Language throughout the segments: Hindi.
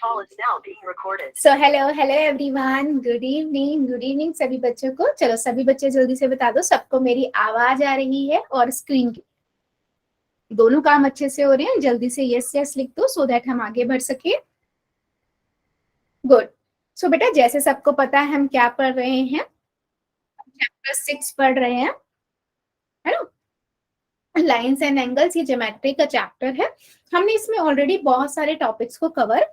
call is now being recorded. So hello everyone, good evening सभी बच्चों को। चलो सभी बच्चे जल्दी से बता दो सबको मेरी आवाज आ रही है और स्क्रीन की दोनों काम अच्छे से हो रहे हैं। जल्दी से यस यस लिख दो सो दैट हम आगे बढ़ सके। गुड। सो बेटा जैसे सबको पता है हम क्या पढ़ रहे हैं, चैप्टर 6 पढ़ रहे हैं, है ना। लाइन्स एंड एंगल्स, ये ज्योमेट्री का चैप्टर है। हमने इसमें ऑलरेडी बहुत सारे टॉपिक्स को कवर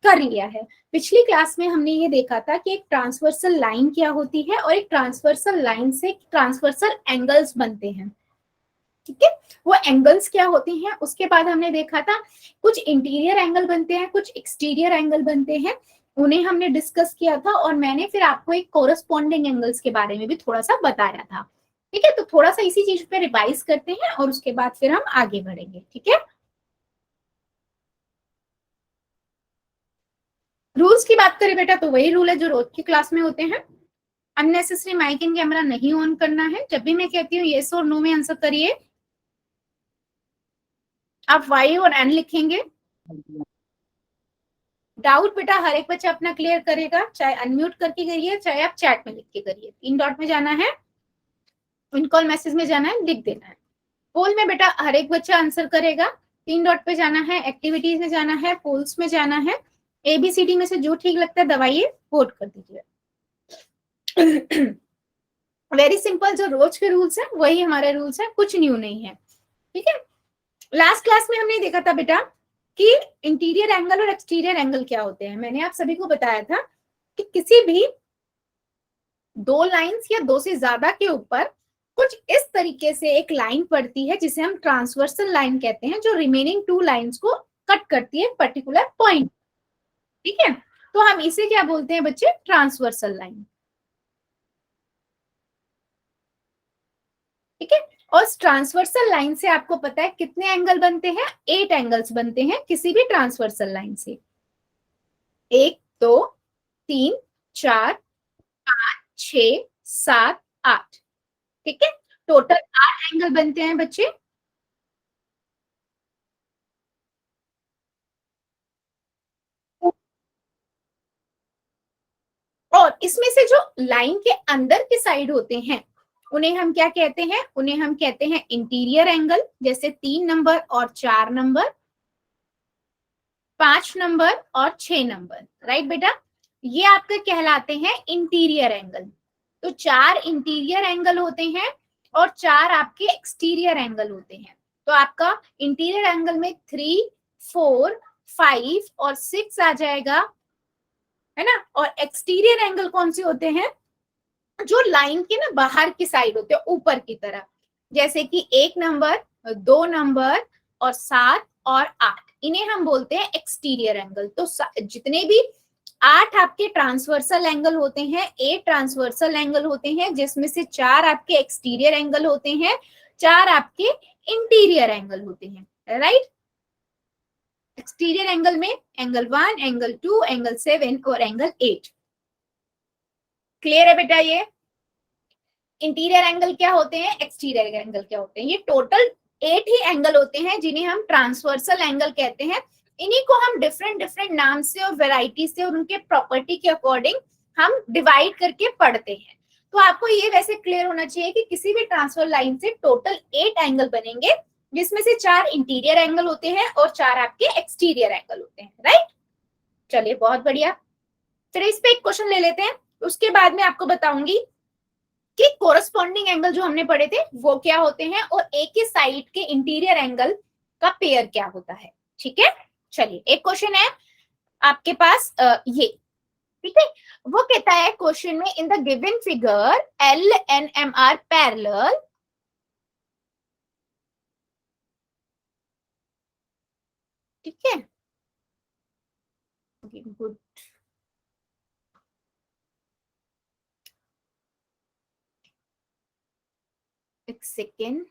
कर लिया है। पिछली क्लास में हमने ये देखा था कि एक ट्रांसवर्सल लाइन क्या होती है और एक ट्रांसवर्सल लाइन से ट्रांसवर्सल एंगल्स बनते हैं। ठीक है, वो एंगल्स क्या होते हैं उसके बाद हमने देखा था कुछ इंटीरियर एंगल बनते हैं, कुछ एक्सटीरियर एंगल बनते हैं, उन्हें हमने डिस्कस किया था और मैंने फिर आपको एक कोरस्पॉन्डिंग एंगल्स के बारे में भी थोड़ा सा बताया था। ठीक है, तो थोड़ा सा इसी चीज पे रिवाइज करते हैं और उसके बाद फिर हम आगे बढ़ेंगे। ठीक है, रूल्स की बात करें बेटा तो वही रूल है जो रोज की क्लास में होते हैं। अननेसेसरी माइक एंड कैमरा नहीं ऑन करना है। जब भी मैं कहती हूँ येस और नो में आंसर करिए। आप वाई और एन लिखेंगे। डाउट बेटा हर एक बच्चा अपना क्लियर करेगा, चाहे अनम्यूट करके करिए चाहे आप चैट में लिख के करिए। 3 डॉट में जाना है, इन कॉल मैसेज में जाना है, लिख देना है। पोल में बेटा हर एक बच्चा आंसर करेगा। 3 डॉट पे जाना है, एक्टिविटीज में जाना है, पोल्स में जाना है। एबीसीडी में से जो ठीक लगता है दबाइए, वोट कर दीजिए। वेरी सिंपल, जो रोज के रूल्स है वही हमारे रूल्स है, कुछ न्यू नहीं है। ठीक है, लास्ट क्लास में हमने देखा था बेटा कि इंटीरियर एंगल और एक्सटीरियर एंगल क्या होते हैं। मैंने आप सभी को बताया था कि किसी भी दो लाइंस या दो से ज्यादा के ऊपर कुछ इस तरीके से एक लाइन पड़ती है जिसे हम ट्रांसवर्सल लाइन कहते हैं, जो रिमेनिंग 2 लाइंस को कट करती है पर्टिकुलर पॉइंट। ठीक है, तो हम इसे क्या बोलते हैं बच्चे, ट्रांसवर्सल लाइन। ठीक है, और ट्रांसवर्सल लाइन से आपको पता है कितने एंगल बनते हैं, 8 एंगल्स बनते हैं किसी भी ट्रांसवर्सल लाइन से। 1 2 3 4 5 6 7 8। ठीक है, टोटल 8 एंगल बनते हैं बच्चे। और इसमें से जो लाइन के अंदर के साइड होते हैं उन्हें हम क्या कहते हैं, उन्हें हम कहते हैं इंटीरियर एंगल। जैसे 3 नंबर और 4 नंबर, 5 नंबर और 6 नंबर। राइट बेटा, ये आपके कहलाते हैं इंटीरियर एंगल। तो 4 इंटीरियर एंगल होते हैं और 4 आपके एक्सटीरियर एंगल होते हैं। तो आपका इंटीरियर एंगल में 3 4 5 और 6 आ जाएगा, है ना। और एक्सटीरियर एंगल कौन से होते हैं, जो लाइन के ना बाहर की साइड होते हैं, ऊपर की तरफ। जैसे कि 1 नंबर, 2 नंबर और 7 और 8, इन्हें हम बोलते हैं एक्सटीरियर एंगल। तो जितने भी 8 आपके ट्रांसवर्सल एंगल होते हैं, 8 ट्रांसवर्सल एंगल होते हैं, जिसमें से 4 आपके एक्सटीरियर एंगल होते हैं, 4 आपके इंटीरियर एंगल होते हैं। राइट, एक्सटीरियर एंगल में एंगल 1, एंगल 2, एंगल 7 और एंगल 8। क्लियर है बेटा। ये इंटीरियर एंगल क्या होते हैं, एक्सटीरियर एंगल क्या होते हैं, ये टोटल 8 ही एंगल होते हैं जिन्हें हम ट्रांसवर्सल एंगल कहते हैं। इन्हीं को हम डिफरेंट डिफरेंट नाम से और वेराइटी से और उनके प्रॉपर्टी के अकॉर्डिंग हम डिवाइड करके पढ़ते हैं। तो आपको ये वैसे क्लियर होना चाहिए कि किसी भी ट्रांसफर लाइन से टोटल 8 एंगल बनेंगे, जिसमें से 4 इंटीरियर एंगल होते हैं और 4 आपके एक्सटीरियर एंगल होते हैं। राइट, चलिए बहुत बढ़िया। फिर इस पे एक क्वेश्चन ले लेते हैं, उसके बाद में आपको बताऊंगी कि कोरस्पॉन्डिंग एंगल जो हमने पढ़े थे वो क्या होते हैं और एक ही साइड के इंटीरियर एंगल का पेयर क्या होता है। ठीक है, चलिए एक क्वेश्चन है आपके पास ये। ठीक है, वो कहता है क्वेश्चन में, in the given figure L and M are parallel. ठीक है, गुड। एक सेकेंड,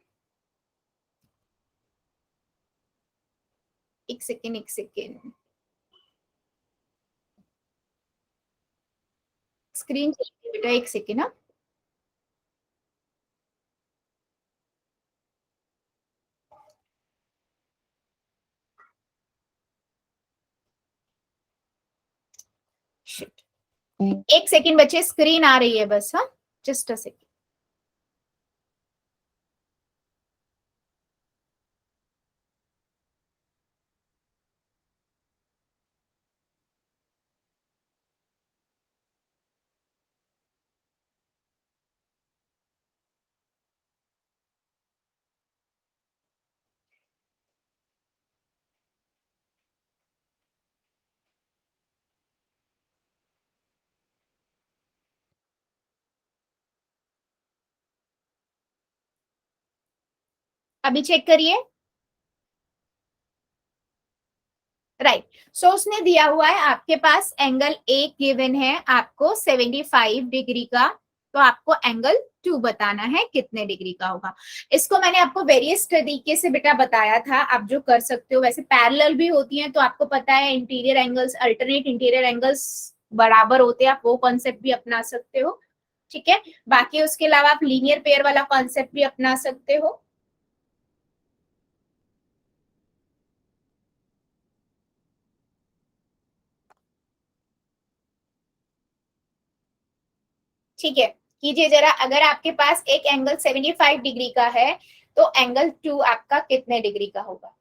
एक सेकेंड, एक सेकेंड, स्क्रीन चलिए बेटा, एक सेकेंड ना। शिट, एक सेकेंड बच्चे, स्क्रीन आ रही है बस, हाँ जस्ट अ सेकेंड। अभी चेक करिए। राइट, सो उसने दिया हुआ है आपके पास एंगल ए गिवन है आपको 75 डिग्री का, तो आपको एंगल 2 बताना है कितने डिग्री का होगा। इसको मैंने आपको वेरियस तरीके से बेटा बताया था, आप जो कर सकते हो। वैसे पैरेलल भी होती हैं, तो आपको पता है interior angles, alternate interior angles बराबर होते हैं, आप वो कॉन्सेप्ट भी अपना सकते हो। ठीक है, बाकी उसके अलावा आप लीनियर पेयर वाला कॉन्सेप्ट भी अपना सकते हो। ठीक है, कीजिए जरा, अगर आपके पास एक एंगल 75 डिग्री का है तो एंगल 2 आपका कितने डिग्री का होगा?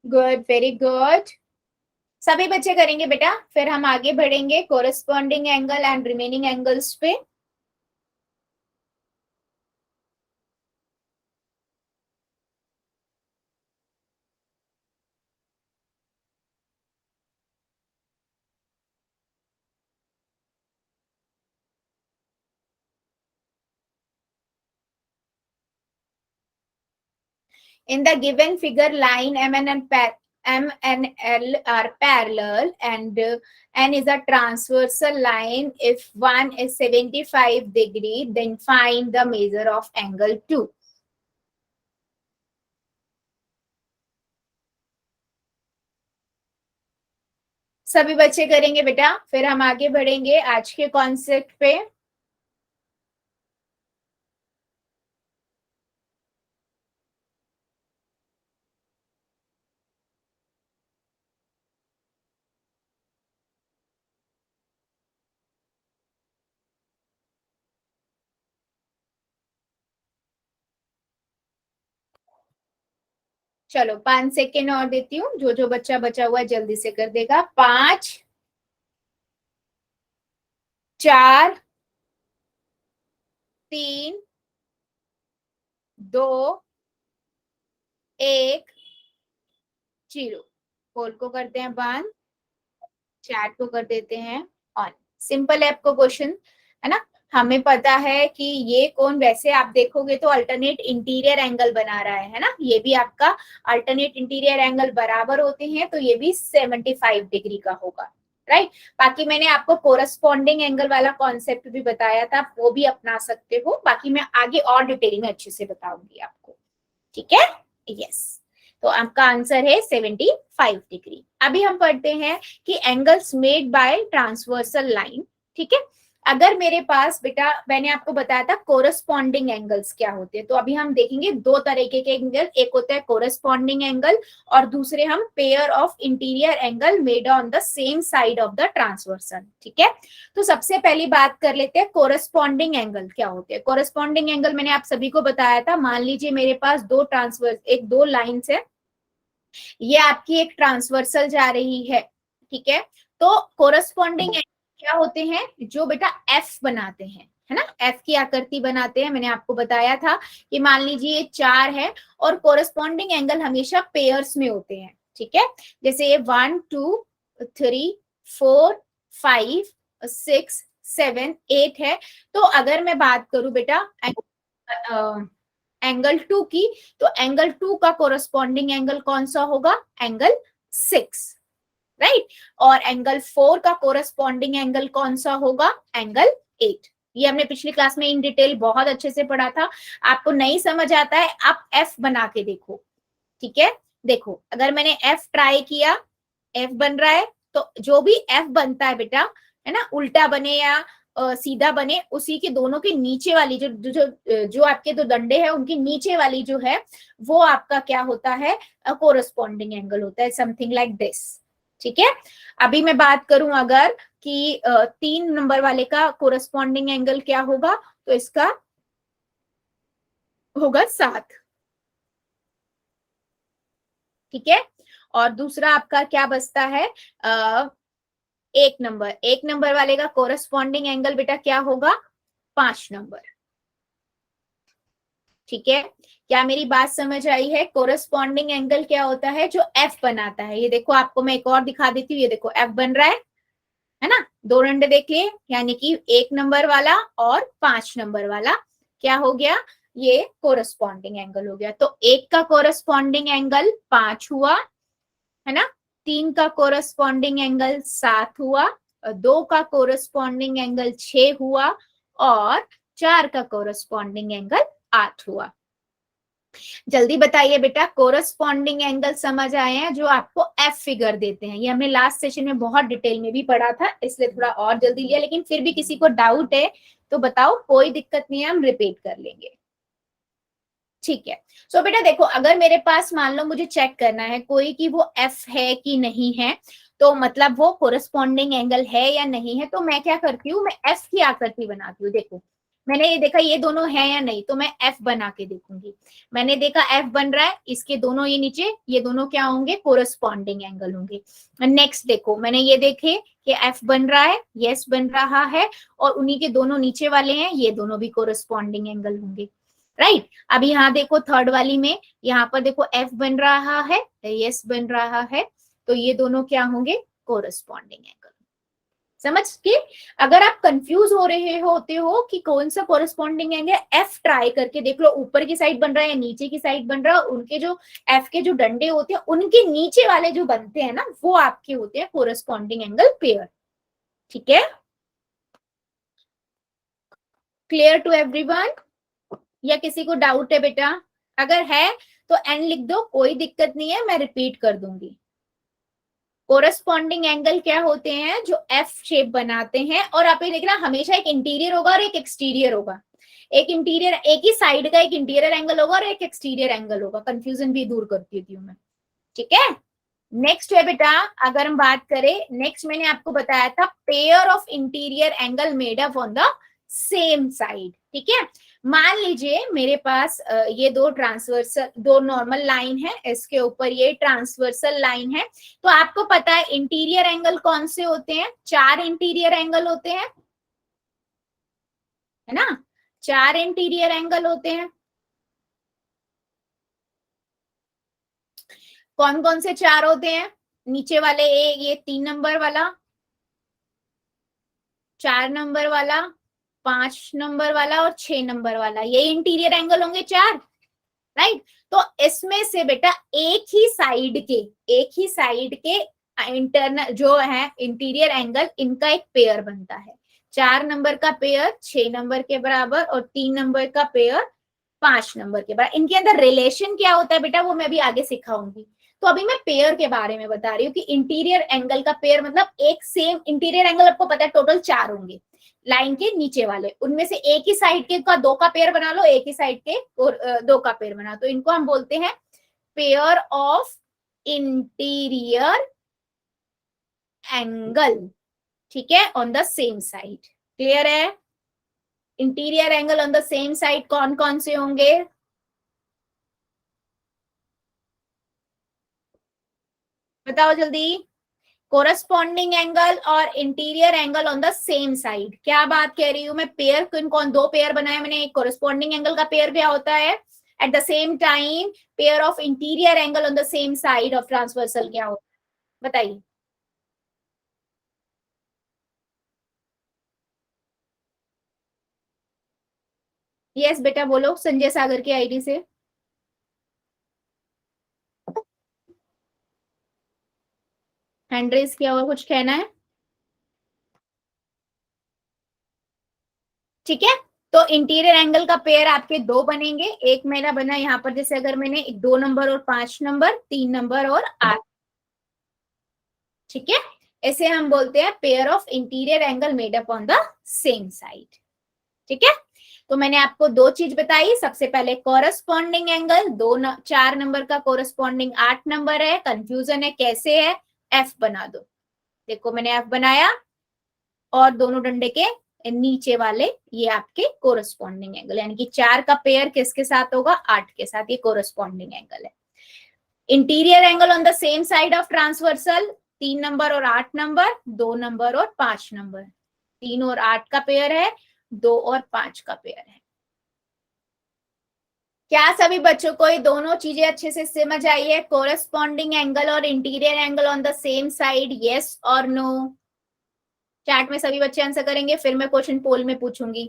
Good, very good. सभी बच्चे करेंगे बेटा, फिर हम आगे बढ़ेंगे corresponding angle and remaining angles पे। In the given figure, line M and L are parallel and N is a transversal line. If one is 75 degree, then find the measure of angle 2. सभी बच्चे करेंगे बेटा, फिर हम आगे बढ़ेंगे आज के कॉन्सेप्ट पे। चलो 5 सेकेंड और देती हूँ, जो जो बच्चा बचा हुआ है जल्दी से कर देगा। 5, 4, 3, 2, 1, 0। पोल को करते हैं बंद, चैट को कर देते हैं ऑन। सिंपल है आपको क्वेश्चन, है ना। हमें पता है कि ये कौन, वैसे आप देखोगे तो अल्टरनेट इंटीरियर एंगल बना रहा है ना, ये भी आपका अल्टरनेट इंटीरियर एंगल बराबर होते हैं, तो ये भी 75 डिग्री का होगा। राइट, बाकी मैंने आपको कोरस्पॉन्डिंग एंगल वाला कॉन्सेप्ट भी बताया था, वो भी अपना सकते हो। बाकी मैं आगे और डिटेल में अच्छे से बताऊंगी आपको। ठीक है, यस। तो आपका आंसर है 75 डिग्री। अभी हम पढ़ते हैं कि angles made by transversal line. ठीक है, अगर मेरे पास बेटा, मैंने आपको बताया था कोरस्पॉन्डिंग एंगल्स क्या होते हैं, तो अभी हम देखेंगे दो तरीके के एंगल, एक होता है कोरस्पॉन्डिंग एंगल और दूसरे हम pair of interior angle made on the same side of the transversal. ठीक है, तो सबसे पहली बात कर लेते हैं कोरस्पॉन्डिंग एंगल क्या होते हैं। कोरस्पॉन्डिंग एंगल मैंने आप सभी को बताया था, मान लीजिए मेरे पास दो ट्रांसवर्स, एक दो लाइंस है, ये आपकी एक ट्रांसवर्सल जा रही है। ठीक है, तो कोरस्पॉन्डिंग क्या होते हैं, जो बेटा एफ बनाते हैं, है ना, एफ की आकृति बनाते हैं। मैंने आपको बताया था कि मान लीजिए ये 4 है और कोरस्पॉन्डिंग एंगल हमेशा पेयर्स में होते हैं। ठीक है, जैसे ये 1, 2, 3, 4, 5, 6, 7, 8 है। तो अगर मैं बात करूं बेटा एंगल 2 की, तो एंगल 2 का कोरस्पॉन्डिंग एंगल कौन सा होगा, एंगल 6। राइट, और एंगल 4 का कोरस्पॉन्डिंग एंगल कौन सा होगा, एंगल 8। ये हमने पिछली क्लास में इन डिटेल बहुत अच्छे से पढ़ा था। आपको नहीं समझ आता है, आप एफ बना के देखो, ठीक है, देखो अगर मैंने एफ ट्राई किया, एफ बन रहा है, तो जो भी एफ बनता है बेटा, है ना, उल्टा बने या सीधा बने, उसी के दोनों के नीचे वाली जो जो जो आपके दो डंडे हैं उनके नीचे वाली जो है वो आपका क्या होता है, कोरस्पॉन्डिंग एंगल होता है, समथिंग लाइक दिस। ठीक है, अभी मैं बात करूं अगर कि 3 नंबर वाले का कोरस्पॉन्डिंग एंगल क्या होगा, तो इसका होगा 7। ठीक है, और दूसरा आपका क्या बचता है, 1 नंबर, 1 नंबर वाले का कोरस्पॉन्डिंग एंगल बेटा क्या होगा, 5 नंबर। ठीक है, क्या मेरी बात समझ आई है? कोरस्पॉन्डिंग एंगल क्या होता है, जो एफ बनाता है। ये देखो आपको मैं एक और दिखा देती हूँ, ये देखो एफ बन रहा है ना, दो डंडे देख लिए, यानी कि 1 नंबर वाला और 5 नंबर वाला क्या हो गया, ये कोरस्पॉन्डिंग एंगल हो गया। तो एक का कोरस्पॉन्डिंग एंगल 5 हुआ, है ना, 3 का कोरस्पॉन्डिंग एंगल 7 हुआ, 2 का कोरस्पॉन्डिंग एंगल 6 हुआ, और 4 का कोरस्पॉन्डिंग एंगल 8 हुआ। जल्दी बताइए बेटा, कोरस्पॉन्डिंग एंगल समझ आए हैं, जो आपको एफ फिगर देते हैं। ये हमने लास्ट सेशन में बहुत डिटेल में भी पढ़ा था, इसलिए थोड़ा और जल्दी लिया, लेकिन फिर भी किसी को डाउट है तो बताओ, कोई दिक्कत नहीं है, हम रिपीट कर लेंगे। ठीक है, सो बेटा देखो, अगर मेरे पास मान लो मुझे चेक करना है कोई कि वो एफ है कि नहीं है, तो मतलब वो कोरस्पॉन्डिंग एंगल है या नहीं है, तो मैं क्या करती हूँ, मैं एफ की आकृति बनाती हूँ। देखो मैंने ये देखा ये दोनों है या नहीं, तो मैं एफ बना के देखूंगी। मैंने देखा एफ बन रहा है, इसके दोनों ये नीचे, ये दोनों क्या होंगे, कोरस्पॉन्डिंग एंगल होंगे। नेक्स्ट देखो, मैंने ये देखे कि एफ बन रहा है, यस बन रहा है, और उन्हीं के दोनों नीचे वाले हैं, ये दोनों भी कोरस्पॉन्डिंग एंगल होंगे। राइट, अब यहाँ देखो थर्ड वाली में, यहाँ पर देखो एफ बन रहा है, यस बन रहा है, तो ये दोनों क्या होंगे, कोरस्पॉन्डिंग एंगल। समझ के, अगर आप कंफ्यूज हो रहे होते हो कि कौन सा कोरस्पॉन्डिंग एंगल, एफ ट्राई करके देख लो, ऊपर की साइड बन रहा है या नीचे की साइड बन रहा है, उनके जो एफ के जो डंडे होते हैं उनके नीचे वाले जो बनते हैं ना, वो आपके होते हैं कोरस्पॉन्डिंग एंगल पेयर। ठीक है, क्लियर टू एवरीवन, या किसी को डाउट है बेटा? अगर है तो एन लिख दो, कोई दिक्कत नहीं है, मैं रिपीट कर दूंगी। कोरस्पॉन्डिंग एंगल क्या होते हैं, जो एफ शेप बनाते हैं, और आप ये देखना हमेशा एक इंटीरियर होगा और एक एक्सटीरियर होगा। एक इंटीरियर, एक ही साइड का एक इंटीरियर एंगल होगा और एक एक्सटीरियर एंगल होगा, कंफ्यूजन भी दूर करती हूँ मैं। ठीक है, नेक्स्ट है बेटा, अगर हम बात करें, नेक्स्ट मैंने आपको बताया था pair of interior angle made up on the same side. ठीक है, मान लीजिए मेरे पास ये दो ट्रांसवर्सल, दो नॉर्मल लाइन है, इसके ऊपर ये ट्रांसवर्सल लाइन है, तो आपको पता है इंटीरियर एंगल कौन से होते हैं, 4 इंटीरियर एंगल होते हैं, है ना, 4 इंटीरियर एंगल होते हैं। कौन कौन से 4 होते हैं, नीचे वाले ये 3 नंबर वाला, 4 नंबर वाला, 5 नंबर वाला और 6 नंबर वाला, ये इंटीरियर एंगल होंगे 4। राइट, तो इसमें से बेटा एक ही साइड के इंटरनल जो है इंटीरियर एंगल, इनका एक पेयर बनता है। 4 नंबर का पेयर 6 नंबर के बराबर, और 3 नंबर का पेयर 5 नंबर के बराबर। इनके अंदर रिलेशन क्या होता है बेटा, वो मैं भी आगे सिखाऊंगी। तो अभी मैं पेयर के बारे में बता रही हूँ कि इंटीरियर एंगल का पेयर मतलब एक सेम इंटीरियर एंगल, आपको पता है टोटल 4 होंगे लाइन के नीचे वाले, उनमें से एक ही साइड के का 2 का पेयर बना लो, एक ही साइड के और 2 का पेयर बना, तो इनको हम बोलते हैं पेयर ऑफ इंटीरियर एंगल। ठीक है, on the same side, clear है? Interior angle on the same side कौन कौन से होंगे, बताओ जल्दी। कोरस्पॉन्डिंग एंगल और interior angle on the same side, क्या बात कह रही हूं मैं, पेयर किन कौन, 2 पेयर बनाए मैंने, एक कोरस्पॉन्डिंग एंगल का पेयर क्या होता है, at the same time pair of interior angle on the same side of transversal क्या होता है, बताइए। यस बेटा बोलो, संजय सागर की आईडी से। हैंड रेज किया हुआ, कुछ कहना है? ठीक है, तो इंटीरियर एंगल का पेयर आपके दो बनेंगे, एक मेरा बना यहाँ पर, जैसे अगर मैंने 2 नंबर और 5 नंबर, 3 नंबर और 8, ठीक है, ऐसे हम बोलते हैं pair of interior angle made up on the same side. ठीक है, तो मैंने आपको दो चीज बताई, सबसे पहले कोरस्पॉन्डिंग एंगल, 4 नंबर का कोरस्पॉन्डिंग 8 नंबर है, कंफ्यूजन है कैसे है, एफ बना दो। देखो मैंने एफ बनाया, और दोनों डंडे के नीचे वाले ये आपके कोरस्पॉन्डिंग एंगल, यानी कि 4 का पेयर किसके साथ होगा, 8 के साथ, ये कोरस्पॉन्डिंग एंगल है। Interior angle on the same side of transversal, 3 number और 8 नंबर, 2 नंबर और 5 नंबर, 3 और 8 का पेयर है, 2 और 5 का पेयर है। क्या सभी बच्चों को ये दोनों चीजें अच्छे से समझ आई है, कोरस्पॉन्डिंग एंगल और interior angle on the same side, yes और नो? चैट में सभी बच्चे आंसर करेंगे, फिर मैं क्वेश्चन पोल में पूछूंगी।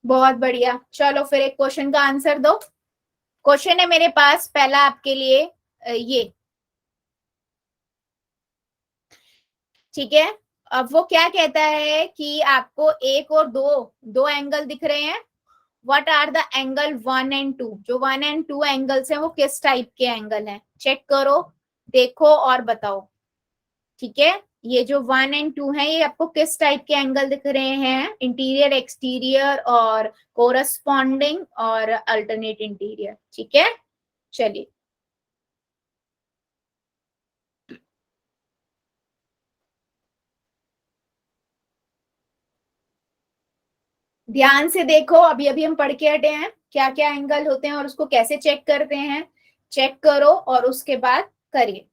बहुत बढ़िया, चलो फिर एक क्वेश्चन का आंसर दो। क्वेश्चन है मेरे पास पहला आपके लिए, ये ठीक है। अब वो क्या कहता है कि आपको एक और दो दो एंगल दिख रहे हैं, what are the angle 1 and 2, जो 1 and 2 एंगल्स हैं वो किस टाइप के एंगल हैं, चेक करो, देखो और बताओ। ठीक है, ये जो 1 and 2 है ये आपको किस टाइप के एंगल दिख रहे हैं, इंटीरियर, एक्सटीरियर और कोरस्पॉन्डिंग और अल्टरनेट इंटीरियर। ठीक है, चलिए ध्यान से देखो, अभी अभी हम पढ़ के हटे हैं क्या क्या एंगल होते हैं और उसको कैसे चेक करते हैं, चेक करो और उसके बाद करिए।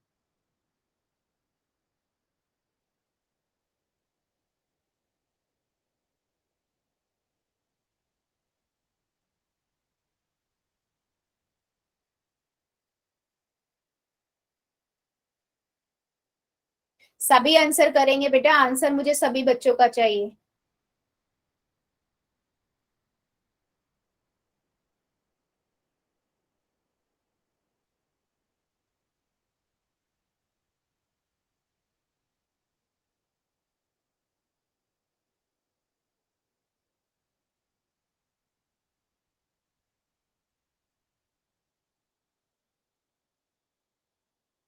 सभी आंसर करेंगे बेटा, आंसर मुझे सभी बच्चों का चाहिए।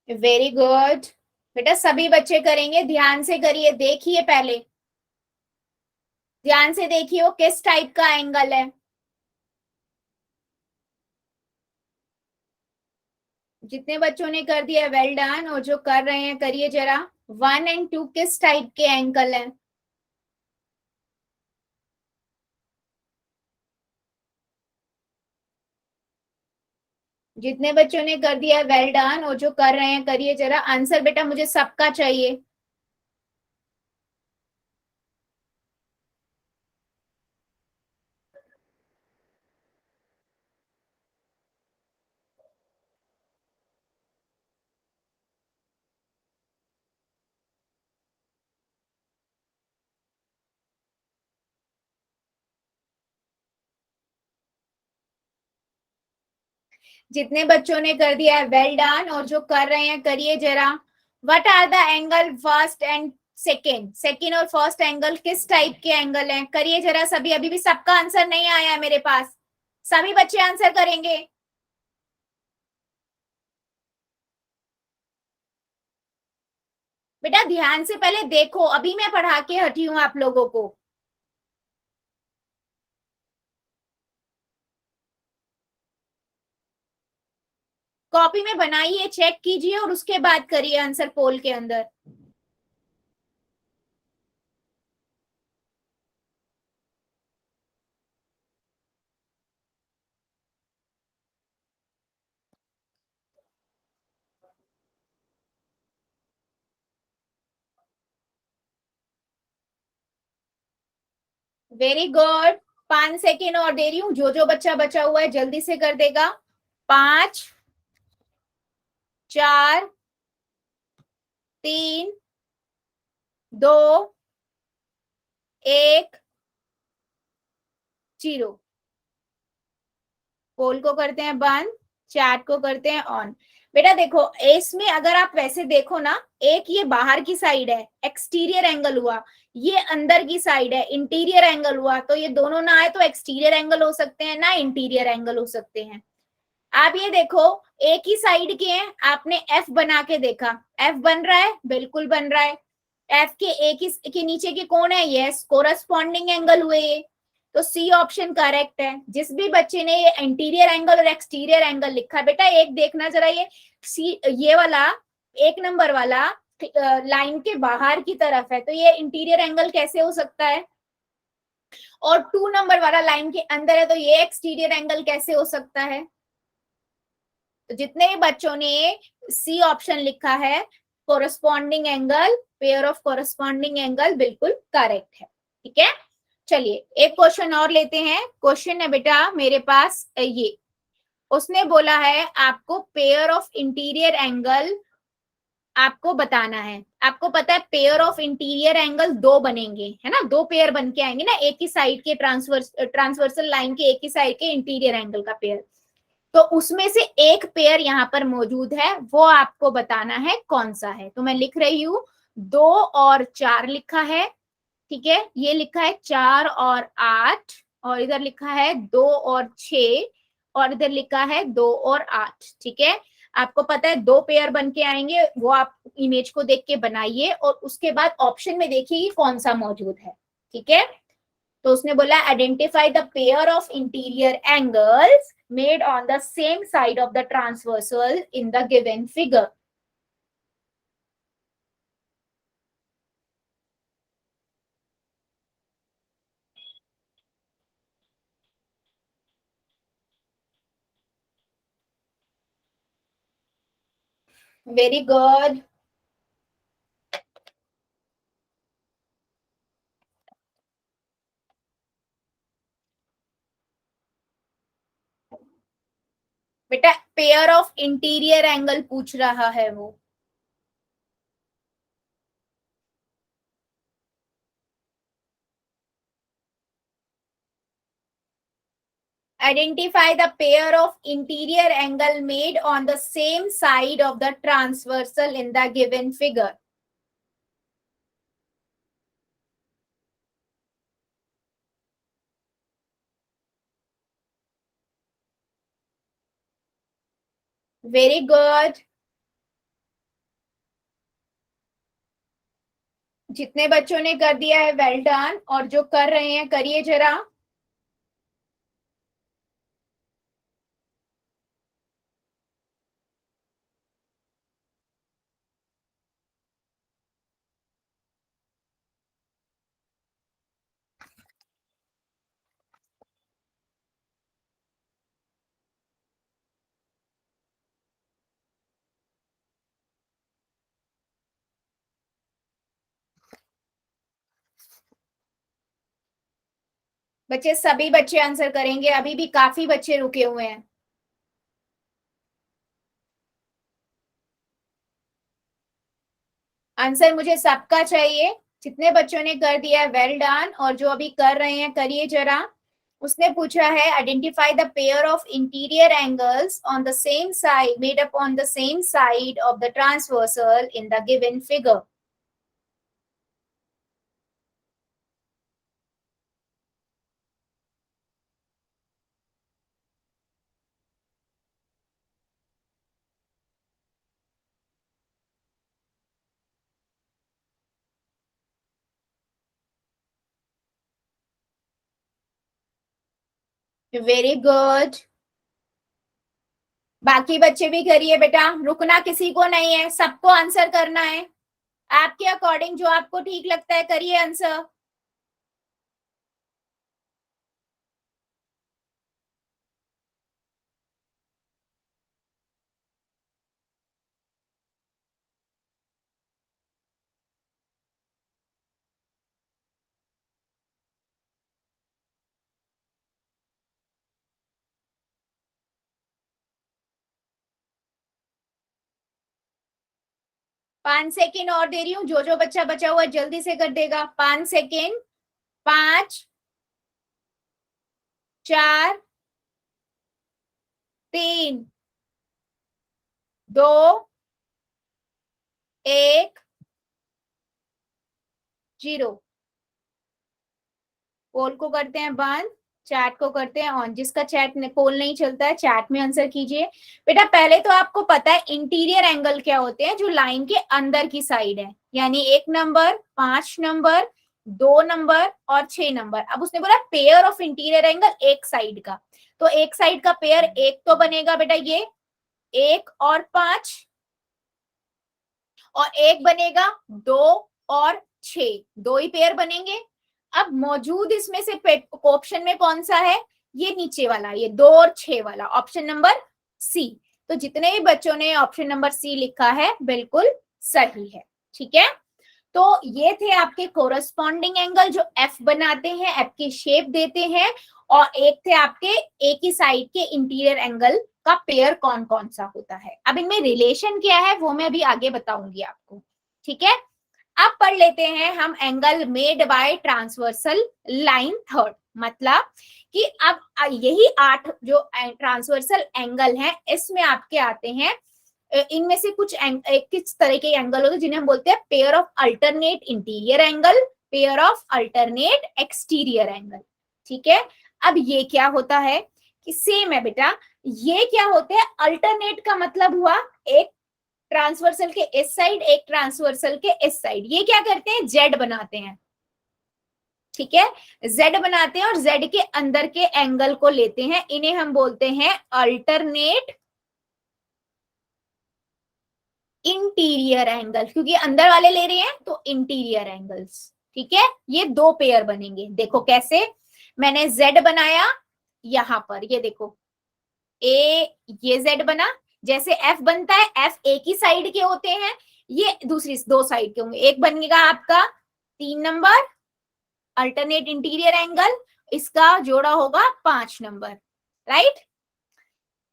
वेरी गुड बेटा, सभी बच्चे करेंगे, ध्यान से करिए, देखिए पहले ध्यान से देखिए वो किस टाइप का एंगल है। जितने बच्चों ने कर दिया वेल डन, और जो कर रहे हैं करिए जरा, 1 and 2 किस टाइप के एंगल है? जितने बच्चों ने कर दिया वेल डन, और जो कर रहे हैं करिए जरा, आंसर बेटा मुझे सबका चाहिए। जितने बच्चों ने कर दिया है वेल डन, और जो कर रहे हैं करिए जरा, what are the angle first and second, second और फर्स्ट एंगल किस टाइप के एंगल हैं, करिए जरा सभी, अभी भी सबका आंसर नहीं आया है मेरे पास, सभी बच्चे आंसर करेंगे। बेटा ध्यान से पहले देखो, अभी मैं पढ़ा के हटी हूं आप लोगों को। कॉपी में बनाइए, चेक कीजिए और उसके बाद करिए आंसर पोल के अंदर। वेरी गुड, 5 सेकेंड और दे रही हूँ, जो जो बच्चा बचा हुआ है जल्दी से कर देगा। 5, 4, 3, 2, 1, 0। पोल को करते हैं बंद। चैट को करते हैं ऑन। बेटा देखो इसमें अगर आप वैसे देखो ना, एक ये बाहर की साइड है, एक्सटीरियर एंगल हुआ, ये अंदर की साइड है, इंटीरियर एंगल हुआ, तो ये दोनों ना आए तो एक्सटीरियर एंगल हो सकते हैं ना इंटीरियर एंगल हो सकते हैं। आप ये देखो एक ही साइड के हैं, आपने एफ बना के देखा, एफ बन रहा है, बिल्कुल बन रहा है। एफ के एक ही के नीचे के कौन है, यस कोरस्पॉन्डिंग एंगल हुए ये, तो सी ऑप्शन करेक्ट है। जिस भी बच्चे ने ये इंटीरियर एंगल और एक्सटीरियर एंगल लिखा है, बेटा एक देखना जरा, ये सी ये वाला 1 नंबर वाला लाइन के बाहर की तरफ है, तो ये इंटीरियर एंगल कैसे हो सकता है, और 2 नंबर वाला लाइन के अंदर है, तो ये एक्सटीरियर एंगल कैसे हो सकता है। तो जितने भी बच्चों ने सी ऑप्शन लिखा है, corresponding angle, pair of corresponding angle, बिल्कुल करेक्ट है। ठीक है, चलिए एक क्वेश्चन और लेते हैं। क्वेश्चन है बेटा मेरे पास ये, उसने बोला है आपको पेयर ऑफ इंटीरियर एंगल आपको बताना है। आपको पता है पेयर ऑफ इंटीरियर एंगल दो बनेंगे, है ना, दो पेयर बन के आएंगे ना, एक ही साइड के ट्रांसवर्सल लाइन के एक ही साइड के इंटीरियर एंगल का पेयर। तो उसमें से एक पेयर यहाँ पर मौजूद है, वो आपको बताना है कौन सा है। तो मैं लिख रही हूं 2 और 4 लिखा है, ठीक है, ये लिखा है 4 और 8, और इधर लिखा है 2 और 6, और इधर लिखा है 2 और 8। ठीक है, आपको पता है दो पेयर बन के आएंगे, वो आप इमेज को देख के बनाइए और उसके बाद ऑप्शन में देखिए कौन सा मौजूद है। ठीक है, तो उसने बोला identify the pair of interior angles made on the same side of the transversal in the given figure. Very good. बेटा पेयर ऑफ इंटीरियर एंगल पूछ रहा है वो। Identify the pair of interior angle made on the same side of the transversal in the given figure. Very good. जितने बच्चों ने कर दिया है वेल डन, और जो कर रहे हैं करिए जरा। बच्चे सभी बच्चे आंसर करेंगे, अभी भी काफी बच्चे रुके हुए हैं। आंसर मुझे सबका चाहिए। जितने बच्चों ने कर दिया है वेल डन, और जो अभी कर रहे हैं करिए जरा। उसने पूछा है identify the pair of interior angles on the same side made up on the same side of the transversal in the given figure. Very good. बाकी बच्चे भी करिए बेटा, रुकना किसी को नहीं है, सबको आंसर करना है। आपके अकॉर्डिंग जो आपको ठीक लगता है करिए आंसर। 5 सेकेंड और दे रही हूँ, जो जो बच्चा बचा हुआ है जल्दी से कर देगा। 5 सेकेंड। 5, 4, 3, 2 1 0। पोल को करते हैं बंद, चैट को करते हैं ऑन। जिसका चैट पोल नहीं चलता है चैट में आंसर कीजिए। बेटा पहले तो आपको पता है इंटीरियर एंगल क्या होते हैं, जो लाइन के अंदर की साइड है, यानी 1 नंबर, 5 नंबर, 2 नंबर और 6 नंबर। अब उसने बोला पेयर ऑफ इंटीरियर एंगल एक साइड का, तो एक साइड का पेयर एक तो बनेगा बेटा ये 1 और 5, और एक बनेगा 2 और 6, दो ही पेयर बनेंगे। अब मौजूद इसमें से ऑप्शन में कौन सा है, ये नीचे वाला, ये 2 और 6 वाला, ऑप्शन नंबर सी। तो जितने भी बच्चों ने ऑप्शन नंबर सी लिखा है बिल्कुल सही है। ठीक है, तो ये थे आपके कोरस्पॉन्डिंग एंगल जो एफ बनाते हैं, एफ की शेप देते हैं, और एक थे आपके एक ही साइड के इंटीरियर एंगल का पेयर कौन कौन सा होता है। अब इनमें रिलेशन क्या है वो मैं अभी आगे बताऊंगी आपको। ठीक है, अब पढ़ लेते हैं हम angle made by transversal line third. मतलब कि अब यही 8 जो ट्रांसवर्सल एंगल हैं इसमें आपके आते हैं, इनमें से कुछ किस तरह के एंगल होते हैं जिन्हें हम बोलते हैं pair of alternate interior angle, pair of alternate exterior angle. ठीक है, अब ये क्या होता है कि सेम है बेटा, ये क्या होते हैं, अल्टरनेट का मतलब हुआ एक ट्रांसवर्सल के इस साइड, एक ट्रांसवर्सल के इस साइड, ये क्या करते हैं जेड बनाते हैं। ठीक है, जेड बनाते हैं और जेड के अंदर के एंगल को लेते हैं, इन्हें हम बोलते हैं अल्टरनेट इंटीरियर एंगल, क्योंकि अंदर वाले ले रहे हैं तो इंटीरियर एंगल्स। ठीक है, ये दो पेयर बनेंगे। देखो कैसे, मैंने जेड बनाया यहां पर, ये देखो ए, ये जेड बना। जैसे एफ बनता है, एफ एक ही साइड के होते हैं, ये दूसरी दो साइड के होंगे। एक बनेगा आपका 3 नंबर अल्टरनेट इंटीरियर एंगल, इसका जोड़ा होगा 5 नंबर, राइट।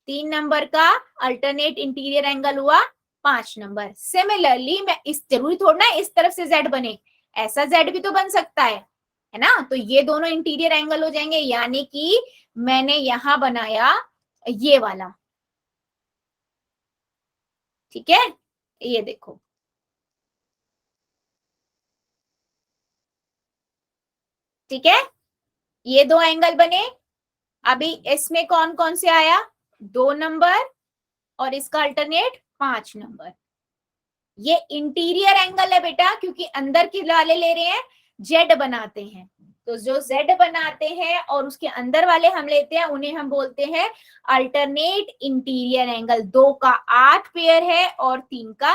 3 नंबर का अल्टरनेट इंटीरियर एंगल हुआ 5 नंबर। सिमिलरली मैं इस, जरूरी थोड़ा ना इस तरफ से जेड बने, ऐसा जेड भी तो बन सकता है ना। तो ये दोनों इंटीरियर एंगल हो जाएंगे, यानी कि मैंने यहां बनाया ये वाला। ठीक है, ये देखो, ठीक है, ये दो एंगल बने। अभी इसमें कौन कौन से आया, 2 नंबर और इसका अल्टरनेट 5 नंबर। ये इंटीरियर एंगल है बेटा, क्योंकि अंदर के वाले ले रहे हैं, जेड बनाते हैं। तो जो जेड बनाते हैं और उसके अंदर वाले हम लेते हैं, उन्हें हम बोलते हैं अल्टरनेट इंटीरियर एंगल। 2 का 8 पेयर है और 3 का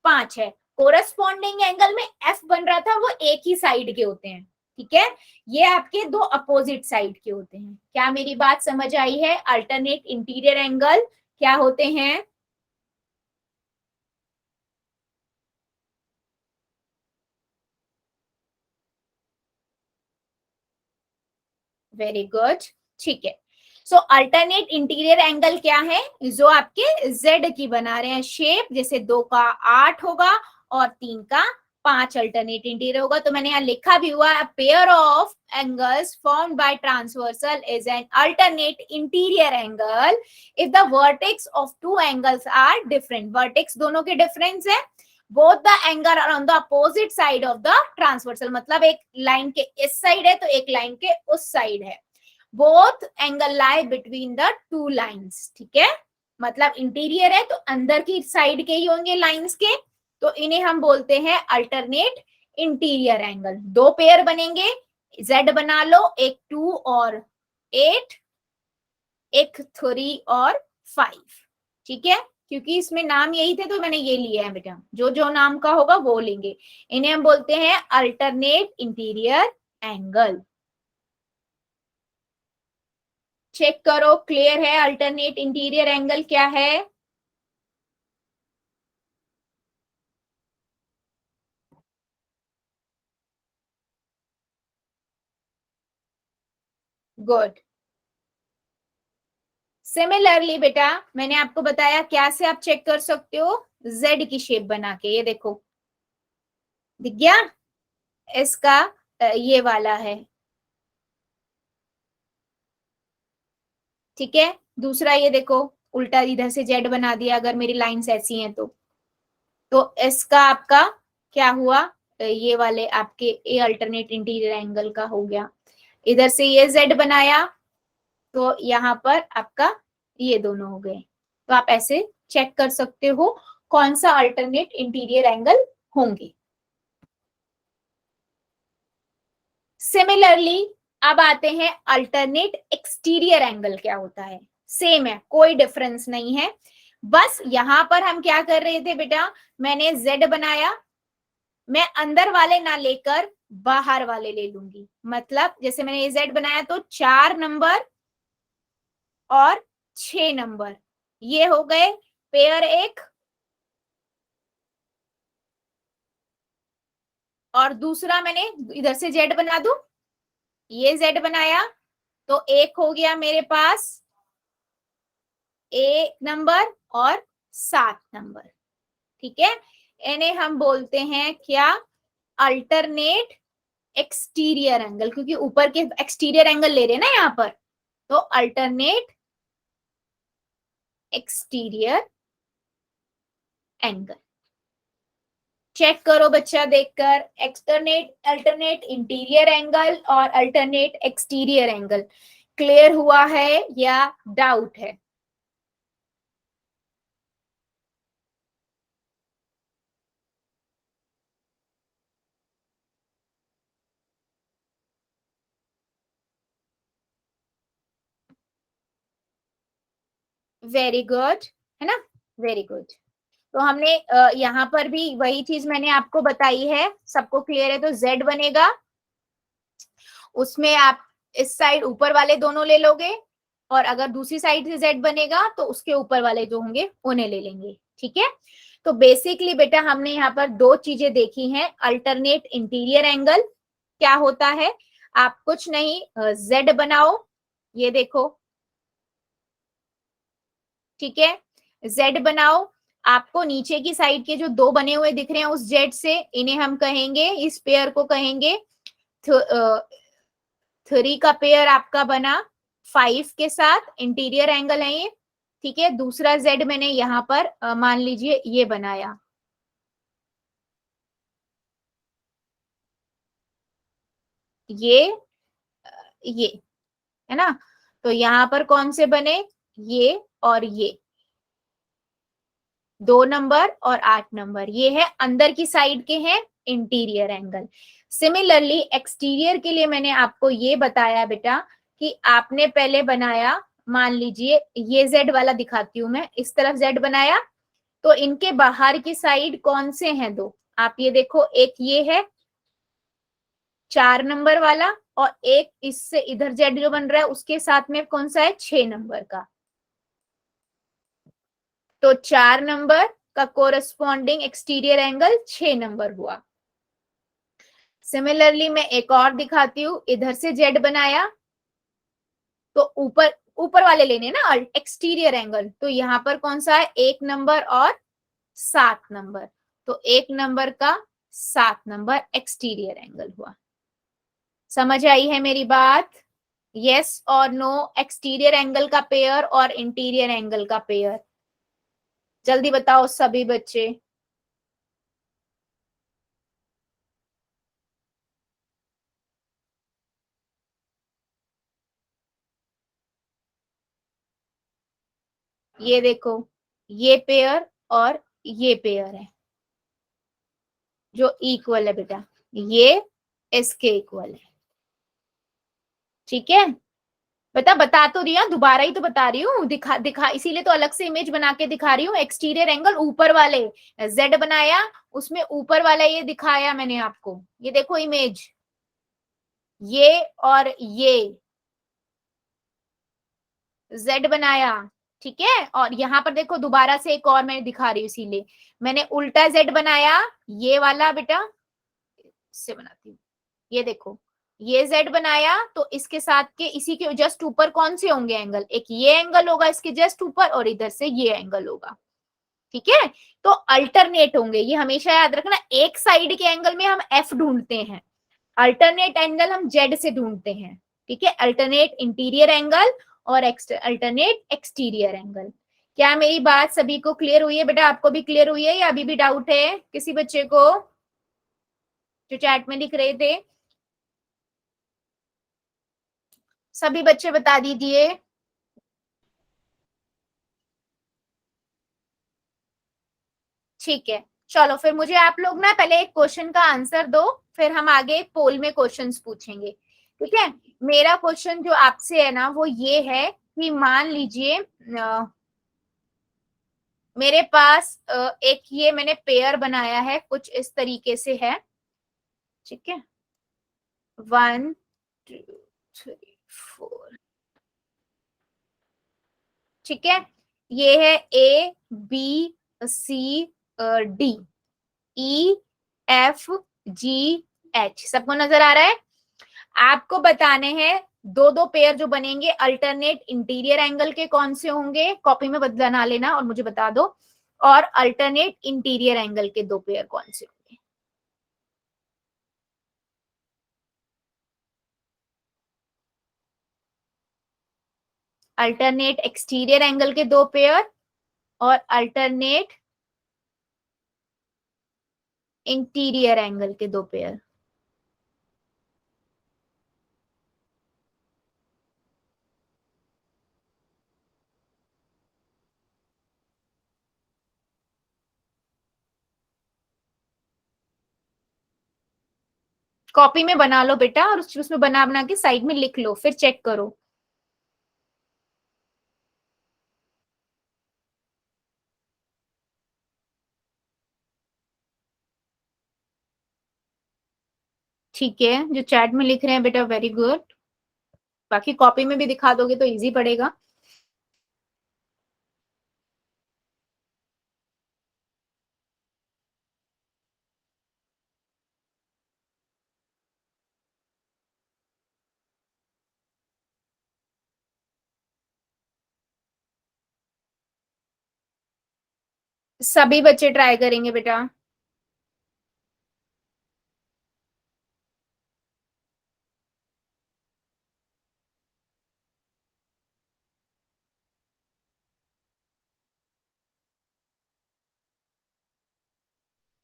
5 है। कोरस्पॉन्डिंग एंगल में एफ बन रहा था, वो एक ही साइड के होते हैं। ठीक है, ये आपके दो अपोजिट साइड के होते हैं। क्या मेरी बात समझ आई है? अल्टरनेट इंटीरियर एंगल क्या होते हैं? वेरी गुड, ठीक है। सो अल्टरनेट इंटीरियर एंगल क्या है, जो आपके जेड की बना रहे हैं शेप, जैसे 2 का 8 होगा और 3 का 5 अल्टरनेट इंटीरियर होगा। तो मैंने यहाँ लिखा भी हुआ है, pair of angles formed by transversal is an alternate interior angle if the vertex of two angles are different. Vertex दोनों के डिफरेंस है, both the angle are on the opposite side of the transversal. मतलब एक लाइन के इस साइड है तो एक लाइन के उस साइड है। Both angle lie between the two lines. ठीक है, मतलब इंटीरियर है तो अंदर की साइड के ही होंगे लाइंस के, तो इन्हें हम बोलते हैं अल्टरनेट इंटीरियर एंगल। दो पेयर बनेंगे, जेड बना लो, एक 2 और 8, एक 3 और 5। ठीक है, क्योंकि इसमें नाम यही थे तो मैंने ये लिया है बेटा, जो जो नाम का होगा वो लेंगे। इन्हें हम बोलते हैं अल्टरनेट इंटीरियर एंगल। चेक करो, क्लियर है अल्टरनेट इंटीरियर एंगल क्या है? गुड। सिमिलरली बेटा मैंने आपको बताया क्या से आप चेक कर सकते हो, जेड की शेप बना के। ये देखो, दिख गया, इसका ये वाला है। ठीक है, दूसरा ये देखो, उल्टा इधर से जेड बना दिया अगर मेरी लाइंस ऐसी हैं तो इसका आपका क्या हुआ, ये वाले आपके ए अल्टरनेट इंटीरियर एंगल का हो गया। इधर से ये जेड बनाया तो यहाँ पर आपका ये दोनों हो गए। तो आप ऐसे चेक कर सकते हो कौन सा अल्टरनेट इंटीरियर एंगल होंगे। सिमिलरली अब आते हैं अल्टरनेट एक्सटीरियर एंगल क्या होता है। सेम है, कोई डिफरेंस नहीं है, बस यहां पर हम क्या कर रहे थे बेटा, मैंने Z बनाया, मैं अंदर वाले ना लेकर बाहर वाले ले लूंगी। मतलब जैसे मैंने ये Z बनाया तो 4 नंबर और 6 नंबर ये हो गए पेयर एक, और दूसरा मैंने इधर से Z बना दूं, ये Z बनाया तो एक हो गया मेरे पास A नंबर और 7 नंबर। ठीक है, इन्हें हम बोलते हैं क्या, अल्टरनेट एक्सटीरियर एंगल, क्योंकि ऊपर के एक्सटीरियर एंगल ले रहे हैं ना यहाँ पर, तो अल्टरनेट एक्सटीरियर एंगल। चेक करो बच्चा देखकर, एक्सटर्नेट अल्टरनेट इंटीरियर एंगल और अल्टरनेट एक्सटीरियर एंगल क्लियर हुआ है या डाउट है? वेरी गुड, है ना, वेरी गुड। तो हमने यहाँ पर भी वही चीज मैंने आपको बताई है, सबको क्लियर है? तो Z बनेगा, उसमें आप इस साइड ऊपर वाले दोनों ले लोगे, और अगर दूसरी साइड से Z बनेगा तो उसके ऊपर वाले जो होंगे उन्हें ले लेंगे। ठीक है, तो बेसिकली बेटा हमने यहाँ पर दो चीजें देखी हैं। अल्टरनेट इंटीरियर एंगल क्या होता है, आप कुछ नहीं Z बनाओ, ये देखो, ठीक है, Z बनाओ, आपको नीचे की साइड के जो दो बने हुए दिख रहे हैं उस जेड से, इन्हें हम कहेंगे, इस पेयर को कहेंगे 3 का पेयर आपका बना 5 के साथ, इंटीरियर एंगल है ये। ठीक है, दूसरा Z मैंने यहाँ पर मान लीजिए ये बनाया, ये ये, है ना, तो यहाँ पर कौन से बने, ये और ये 2 नंबर और 8 नंबर, ये है अंदर की साइड के हैं इंटीरियर एंगल। सिमिलरली एक्सटीरियर के लिए मैंने आपको ये बताया बेटा कि आपने पहले बनाया, मान लीजिए ये Z वाला दिखाती हूं मैं, इस तरफ Z बनाया, तो इनके बाहर की साइड कौन से हैं दो, आप ये देखो, एक ये है 4 नंबर वाला, और एक इससे इधर Z जो बन रहा है उसके साथ में कौन सा है, 6 नंबर का। तो 4 नंबर का कोरस्पॉन्डिंग एक्सटीरियर एंगल 6 नंबर हुआ। सिमिलरली मैं एक और दिखाती हूँ, इधर से Z बनाया तो ऊपर ऊपर वाले लेने ना एक्सटीरियर एंगल, तो यहाँ पर कौन सा है, 1 नंबर और 7 नंबर, तो 1 नंबर का 7 नंबर एक्सटीरियर एंगल हुआ। समझ आई है मेरी बात? यस और नो, एक्सटीरियर एंगल का पेयर और इंटीरियर एंगल का पेयर, जल्दी बताओ सभी बच्चे। ये देखो, ये पेयर और ये पेयर है जो इक्वल है बेटा, ये इसके इक्वल है। ठीक है, बता तो रही हूँ, दोबारा ही तो बता रही हूँ, दिखा दिखा इसीलिए तो अलग से इमेज बना के दिखा रही हूँ। एक्सटीरियर एंगल ऊपर वाले Z बनाया, उसमें ऊपर वाला ये दिखाया मैंने आपको, ये देखो इमेज, ये और ये Z बनाया। ठीक है, और यहाँ पर देखो दोबारा से एक और मैं दिखा रही हूँ, इसीलिए मैंने उल्टा Z बनाया, ये वाला बेटा इससे बनाती हूँ, ये देखो, ये Z बनाया तो इसके साथ के इसी के जस्ट ऊपर कौन से होंगे एंगल, एक ये एंगल होगा इसके जस्ट ऊपर, और इधर से ये एंगल होगा। ठीक है, तो अल्टरनेट होंगे, ये हमेशा याद रखना, एक साइड के एंगल में हम F ढूंढते हैं, अल्टरनेट एंगल हम Z से ढूंढते हैं। ठीक है, अल्टरनेट इंटीरियर एंगल और अल्टरनेट एक्सटीरियर एंगल, क्या मेरी बात सभी को क्लियर हुई है बेटा? आपको भी क्लियर हुई है या अभी भी डाउट है किसी बच्चे को जो चैट में लिख रहे थे? सभी बच्चे बता दीजिए। ठीक है, चलो फिर मुझे आप लोग ना पहले एक क्वेश्चन का आंसर दो, फिर हम आगे पोल में क्वेश्चंस पूछेंगे। ठीक है, मेरा क्वेश्चन जो आपसे है ना वो ये है कि मान लीजिए मेरे पास एक ये मैंने पेयर बनाया है, कुछ इस तरीके से है। ठीक है, 1 2 3 4। ठीक है, ये है A B C D E F G H, सबको नजर आ रहा है? आपको बताने हैं दो दो पेयर जो बनेंगे अल्टरनेट इंटीरियर एंगल के कौन से होंगे, कॉपी में बना लेना और मुझे बता दो, और अल्टरनेट इंटीरियर एंगल के दो पेयर कौन से होंगे। अल्टरनेट एक्सटीरियर एंगल के दो पेयर और अल्टरनेट इंटीरियर एंगल के दो पेयर। कॉपी में बना लो बेटा और उसमें बना बना के साइड में लिख लो, फिर चेक करो। ठीक है, जो चैट में लिख रहे हैं बेटा वेरी गुड, बाकी कॉपी में भी दिखा दोगे तो इजी पड़ेगा। सभी बच्चे ट्राई करेंगे बेटा।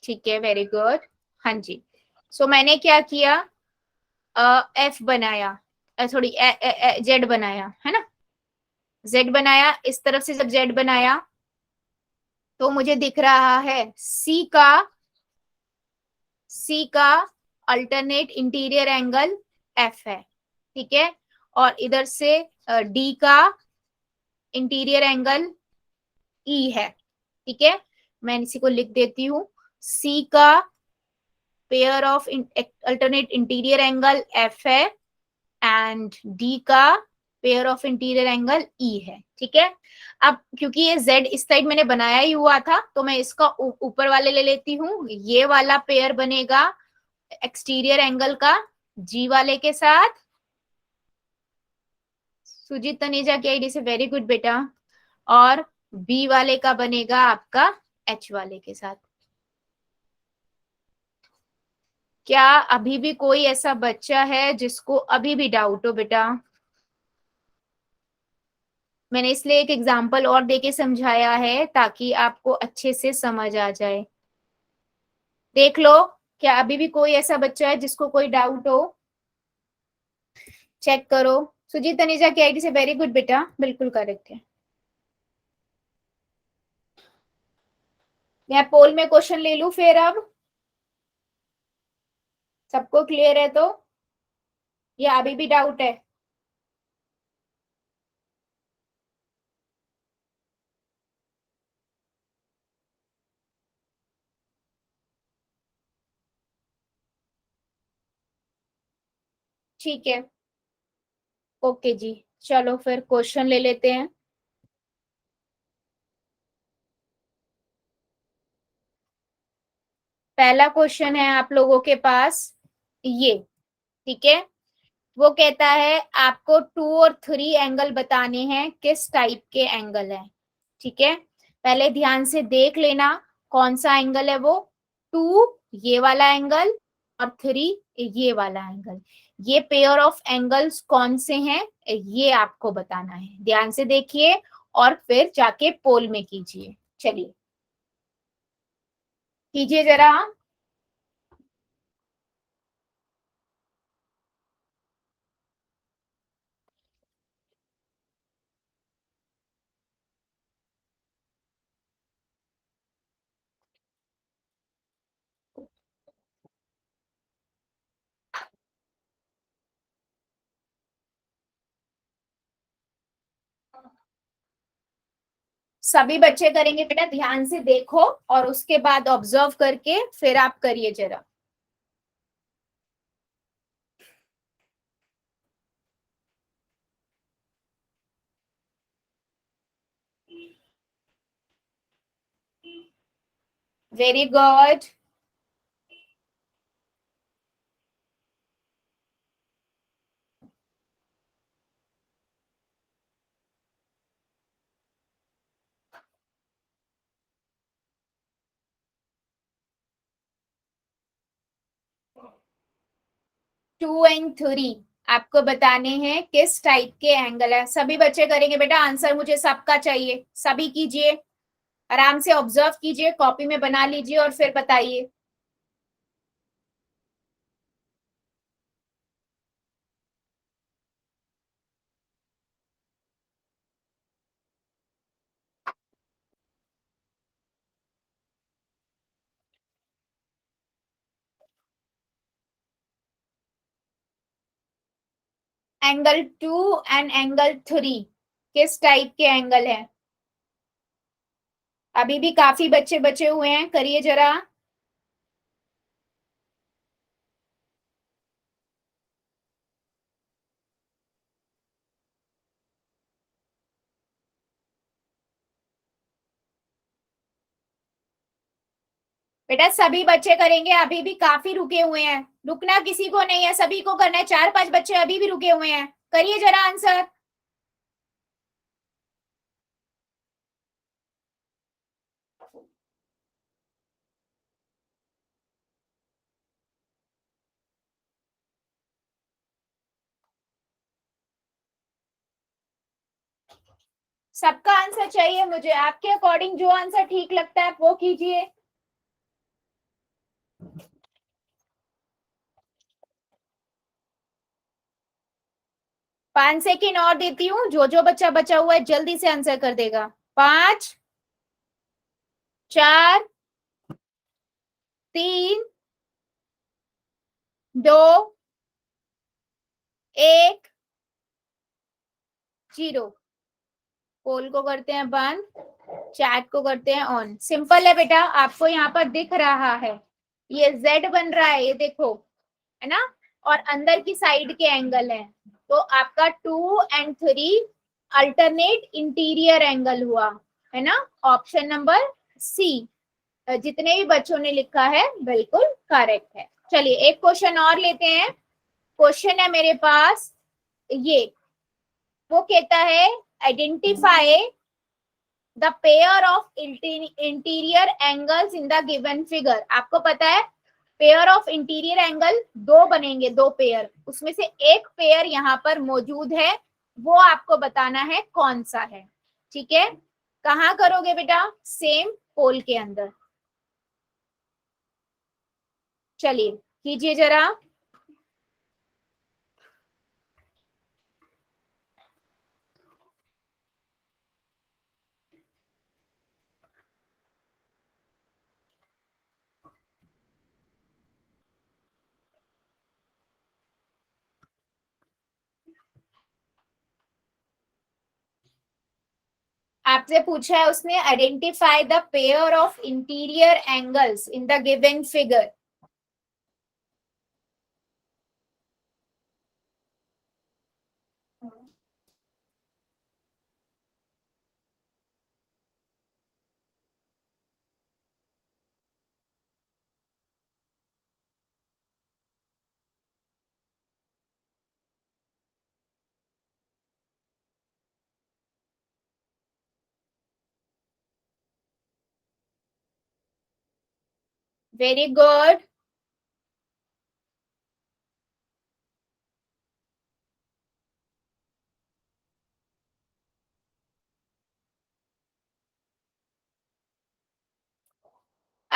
ठीक है, वेरी गुड। हाँ जी, सो मैंने क्या किया, एफ बनाया, सॉरी जेड बनाया है ना, जेड बनाया। इस तरफ से जब जेड बनाया तो मुझे दिख रहा है सी का अल्टरनेट इंटीरियर एंगल एफ है। ठीक है, और इधर से डी का इंटीरियर एंगल ई है। ठीक है, मैं इसी को लिख देती हूँ, सी का pair of alternate interior angle F है एंड डी का pair of interior angle E है। ठीक है, अब क्योंकि ये z इस साइड मैंने बनाया ही हुआ था तो मैं इसका ऊपर वाले ले लेती हूँ, ये वाला पेयर बनेगा एक्सटीरियर एंगल का जी वाले के साथ। सुजीत तनेजा की आईडी से वेरी गुड बेटा। और बी वाले का बनेगा आपका एच वाले के साथ। क्या अभी भी कोई ऐसा बच्चा है जिसको अभी भी डाउट हो बेटा? मैंने इसलिए एक एग्जाम्पल और देके समझाया है ताकि आपको अच्छे से समझ आ जाए। देख लो, क्या अभी भी कोई ऐसा बच्चा है जिसको कोई डाउट हो? चेक करो। सुजीत तनेजा की आईडी से वेरी गुड बेटा, बिल्कुल करेक्ट है। मैं पोल में क्वेश्चन ले लूं फिर, अब सबको क्लियर है तो, या अभी भी डाउट है? ठीक है, ओके जी, चलो फिर क्वेश्चन ले लेते हैं। पहला क्वेश्चन है आप लोगों के पास ये। ठीक है, वो कहता है आपको 2 और 3 एंगल बताने हैं, किस टाइप के एंगल है। ठीक है, पहले ध्यान से देख लेना कौन सा एंगल है वो। 2 ये वाला एंगल और 3 ये वाला एंगल, ये पेयर ऑफ एंगल्स कौन से हैं ये आपको बताना है। ध्यान से देखिए और फिर जाके पोल में कीजिए। चलिए कीजिए जरा। सभी बच्चे करेंगे बेटा, ध्यान से देखो और उसके बाद ऑब्जर्व करके फिर आप करिए जरा। Very good. 2 और 3 आपको बताने हैं किस टाइप के एंगल है। सभी बच्चे करेंगे बेटा, आंसर मुझे सबका चाहिए, सभी कीजिए, आराम से ऑब्जर्व कीजिए, कॉपी में बना लीजिए और फिर बताइए। एंगल 2 और एंगल 3 किस टाइप के एंगल है? अभी भी काफी बच्चे बचे हुए हैं, करिए जरा। बेटा सभी बच्चे करेंगे, अभी भी काफी रुके हुए हैं, रुकना किसी को नहीं है, सभी को करना है। 4-5 बच्चे अभी भी रुके हुए हैं, करिए जरा आंसर। सबका आंसर चाहिए मुझे, आपके अकॉर्डिंग जो आंसर ठीक लगता है वो कीजिए। 5 सेकेंड और देती हूँ, जो जो बच्चा बचा हुआ है जल्दी से आंसर कर देगा। 5, 4, 3, 2, 1, 0। पोल को करते हैं बंद, चैट को करते हैं ऑन। सिंपल है बेटा, आपको यहाँ पर दिख रहा है ये Z बन रहा है, ये देखो, है ना, और अंदर की साइड के एंगल है। तो आपका 2 और 3 अल्टरनेट इंटीरियर एंगल हुआ, है ना। ऑप्शन नंबर सी, जितने भी बच्चों ने लिखा है बिल्कुल करेक्ट है। चलिए एक क्वेश्चन और लेते हैं। क्वेश्चन है मेरे पास ये, वो कहता है identify the pair of interior angles in the given figure. आपको पता है पेयर ऑफ इंटीरियर एंगल दो बनेंगे, दो पेयर, उसमें से एक पेयर यहाँ पर मौजूद है, वो आपको बताना है कौन सा है। ठीक है, कहाँ करोगे बेटा? सेम पोल के अंदर। चलिए कीजिए जरा। आपसे पूछा है उसने, identify the pair of interior angles in the given figure. Very good.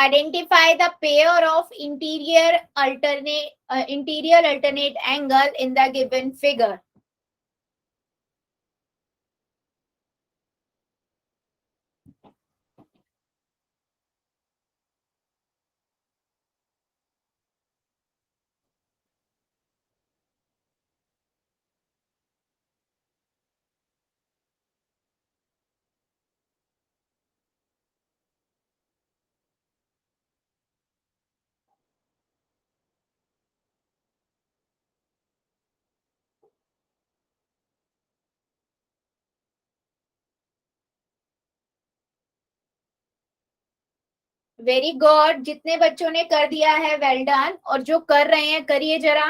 Identify the pair of interior alternate angle in the given figure. Very good, जितने बच्चों ने कर दिया है वेल डन, और जो कर रहे हैं करिए जरा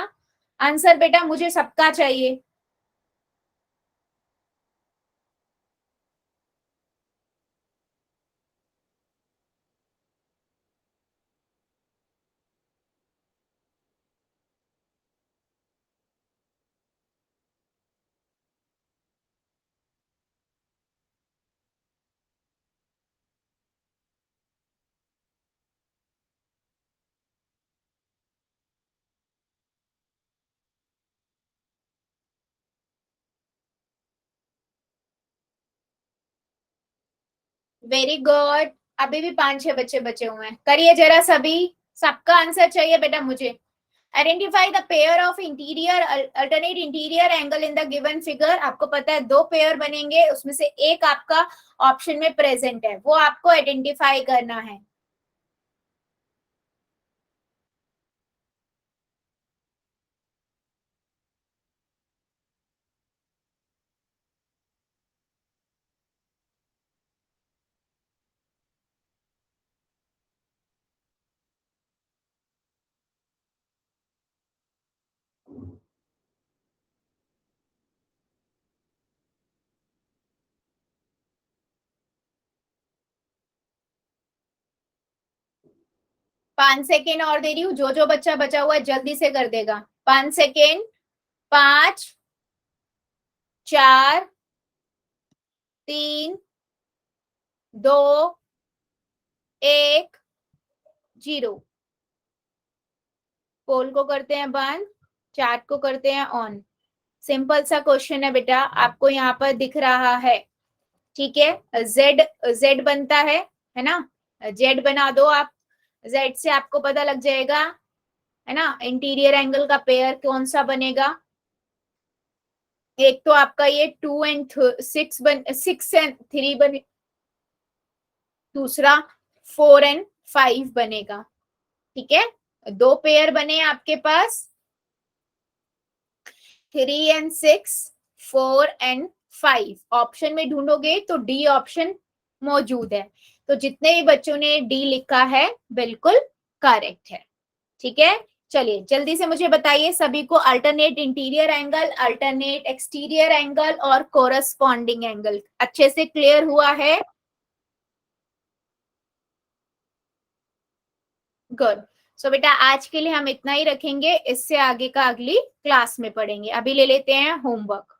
आंसर बेटा, मुझे सबका चाहिए। वेरी गुड, अभी भी 5-6 बच्चे बचे हुए हैं, करिए जरा सभी, सबका आंसर चाहिए बेटा मुझे। Identify the pair of interior alternate interior angle in the given figure. आपको पता है 2 पेयर बनेंगे, उसमें से एक आपका ऑप्शन में प्रेजेंट है, वो आपको आइडेंटिफाई करना है। पांच सेकेंड और दे रही हूँ, जो जो बच्चा बचा हुआ है जल्दी से कर देगा। 5 सेकेंड, 5, 4, 3, 2, 1, 0। पोल को करते हैं बंद, चैट को करते हैं ऑन। सिंपल सा क्वेश्चन है बेटा, आपको यहाँ पर दिख रहा है, ठीक है। जेड जेड बनता है ना, जेड बना दो आप, जेड से आपको पता लग जाएगा, है ना, इंटीरियर एंगल का पेयर कौन सा बनेगा। एक तो आपका ये 2 एंड 6 एंड 3 बने, दूसरा 4 एंड 5 बनेगा, ठीक है। 2 पेयर बने आपके पास, 3 एंड 6, 4 एंड 5। ऑप्शन में ढूंढोगे तो डी ऑप्शन मौजूद है, तो जितने भी बच्चों ने डी लिखा है बिल्कुल करेक्ट है, ठीक है। चलिए जल्दी से मुझे बताइए सभी को, alternate interior angle, alternate exterior angle और कोरस्पॉन्डिंग एंगल अच्छे से क्लियर हुआ है? गुड। सो बेटा आज के लिए हम इतना ही रखेंगे, इससे आगे का अगली क्लास में पढ़ेंगे। अभी ले लेते हैं होमवर्क।